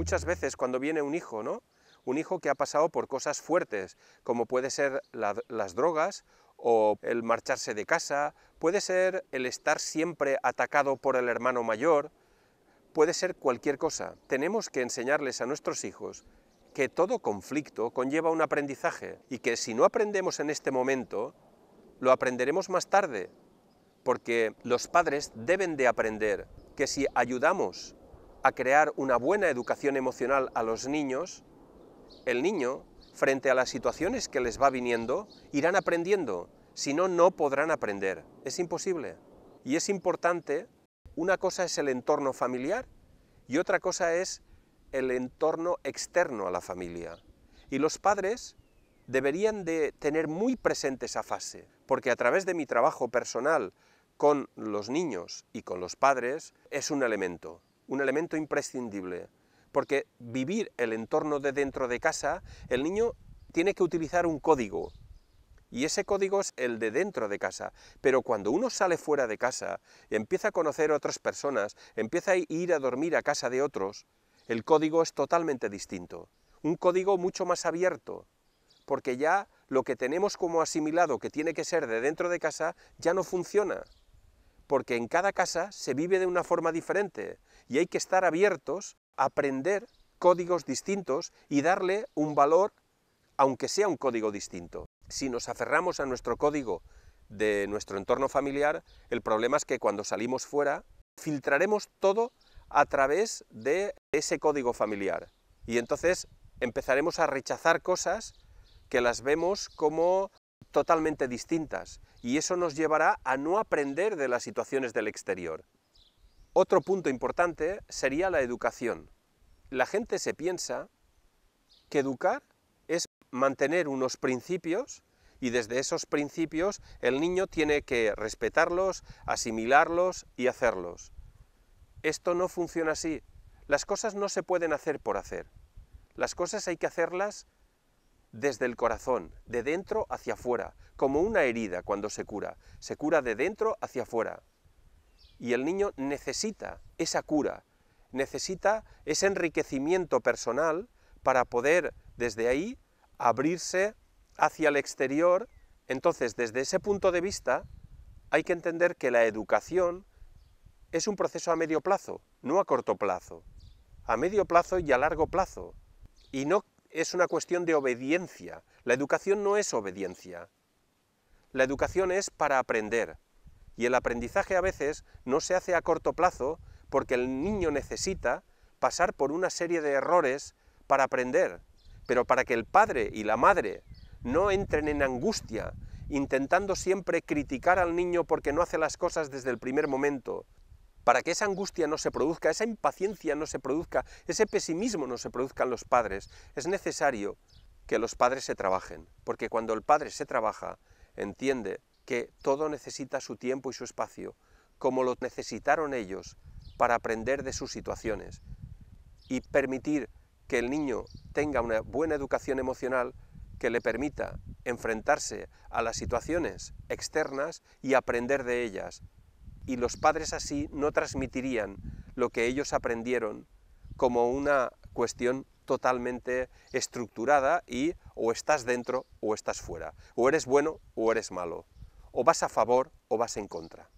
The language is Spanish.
muchas veces cuando viene un hijo, ¿no? Un hijo que ha pasado por cosas fuertes, como puede ser las drogas o el marcharse de casa, puede ser el estar siempre atacado por el hermano mayor, puede ser cualquier cosa. Tenemos que enseñarles a nuestros hijos que todo conflicto conlleva un aprendizaje y que si no aprendemos en este momento, lo aprenderemos más tarde, porque los padres deben de aprender que si ayudamos a crear una buena educación emocional a los niños, el niño, frente a las situaciones que les va viniendo, irán aprendiendo, si no, no podrán aprender. Es imposible. Y es importante, una cosa es el entorno familiar y otra cosa es el entorno externo a la familia. Y los padres deberían de tener muy presente esa fase, porque a través de mi trabajo personal con los niños y con los padres es un elemento imprescindible. Porque vivir el entorno de dentro de casa, el niño tiene que utilizar un código, y ese código es el de dentro de casa. Pero cuando uno sale fuera de casa, empieza a conocer a otras personas, empieza a ir a dormir a casa de otros, el código es totalmente distinto. Un código mucho más abierto, porque ya lo que tenemos como asimilado que tiene que ser de dentro de casa ya no funciona. Porque en cada casa se vive de una forma diferente y hay que estar abiertos a aprender códigos distintos y darle un valor, aunque sea un código distinto. Si nos aferramos a nuestro código de nuestro entorno familiar, el problema es que cuando salimos fuera, filtraremos todo a través de ese código familiar. Y entonces empezaremos a rechazar cosas que las vemos como totalmente distintas, y eso nos llevará a no aprender de las situaciones del exterior. Otro punto importante sería la educación. La gente se piensa que educar es mantener unos principios y desde esos principios el niño tiene que respetarlos, asimilarlos y hacerlos. Esto no funciona así. Las cosas no se pueden hacer por hacer. Las cosas hay que hacerlas desde el corazón, de dentro hacia afuera, como una herida cuando se cura de dentro hacia afuera. Y el niño necesita esa cura, necesita ese enriquecimiento personal para poder desde ahí abrirse hacia el exterior. Entonces, desde ese punto de vista, hay que entender que la educación es un proceso a medio plazo, no a corto plazo, a medio plazo y a largo plazo. Y no es una cuestión de obediencia. La educación no es obediencia. La educación es para aprender. Y el aprendizaje a veces no se hace a corto plazo porque el niño necesita pasar por una serie de errores para aprender. Pero para que el padre y la madre no entren en angustia, intentando siempre criticar al niño porque no hace las cosas desde el primer momento, para que esa angustia no se produzca, esa impaciencia no se produzca, ese pesimismo no se produzca en los padres, es necesario que los padres se trabajen, porque cuando el padre se trabaja, entiende que todo necesita su tiempo y su espacio, como lo necesitaron ellos para aprender de sus situaciones, y permitir que el niño tenga una buena educación emocional que le permita enfrentarse a las situaciones externas y aprender de ellas. Y los padres así no transmitirían lo que ellos aprendieron como una cuestión totalmente estructurada y o estás dentro o estás fuera, o eres bueno o eres malo, o vas a favor o vas en contra.